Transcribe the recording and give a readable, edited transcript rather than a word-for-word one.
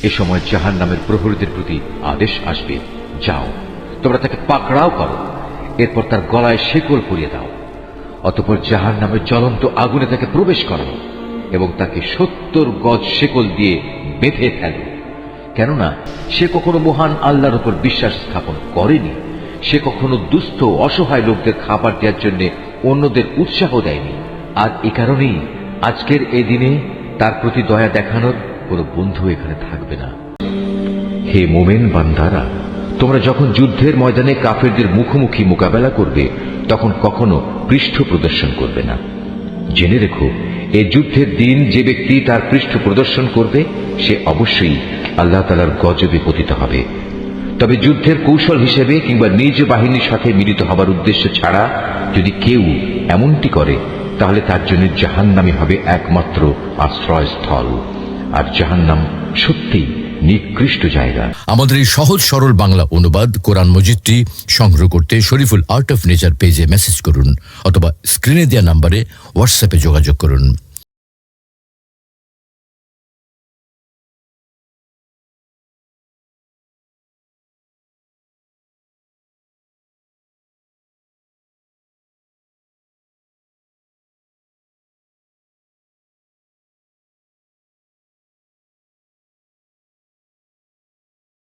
এ সময় জাহান্নামের প্রহরীদের প্রতি আদেশ আসবে, যাও তোমরা তাকে পাকড়াও করো, এরপর তার গলায় শেকল পরিয়ে দাও, অতঃপর জাহান্নামের জ্বলন্ত আগুনে তাকে প্রবেশ করাও এবং তাকে 70 গজ শেকল দিয়ে বেঁধে ফেলো। কেননা সে কখনো মহান আল্লাহর উপর বিশ্বাস স্থাপন করেনি, সে কখনো দুস্থ অসহায় লোকদের খাবার দেওয়ার জন্য অন্যদের উৎসাহ দেয়নি। আর এ কারণেই আজকের এই দিনে তার প্রতি দয়া দেখানোর কোনো বন্ধু এখানে থাকবে না। হে মোমেন বান্দারা, তোমরা যখন যুদ্ধের ময়দানে কাফেরদের মুখোমুখি মোকাবেলা করবে তখন কখনো পৃষ্ঠ প্রদর্শন করবে না। জেনে রেখো, এই যুদ্ধের দিন যে ব্যক্তি তার পৃষ্ঠ প্রদর্শন করবে সে অবশ্যই আল্লাহ তাআলার গজবে পতিত হবে। তবে যুদ্ধের কৌশল হিসেবে কিংবা নিজ বাহিনীর সাথে মিলিত হবার উদ্দেশ্য ছাড়া যদি কেউ এমনটি করে তাহলে তার জন্য জাহান্নামই হবে একমাত্র আশ্রয়স্থল, আর জাহান্নাম সত্যিই নিকৃষ্ট জায়গা। আমাদের এই সহজ সরল বাংলা অনুবাদ কোরআন মজিদটি সংগ্রহ করতে শরীফুল আর্ট অফ নেচার পেজে মেসেজ করুন অথবা স্ক্রিনে দেওয়া নম্বরে হোয়াটসঅ্যাপে যোগাযোগ করুন।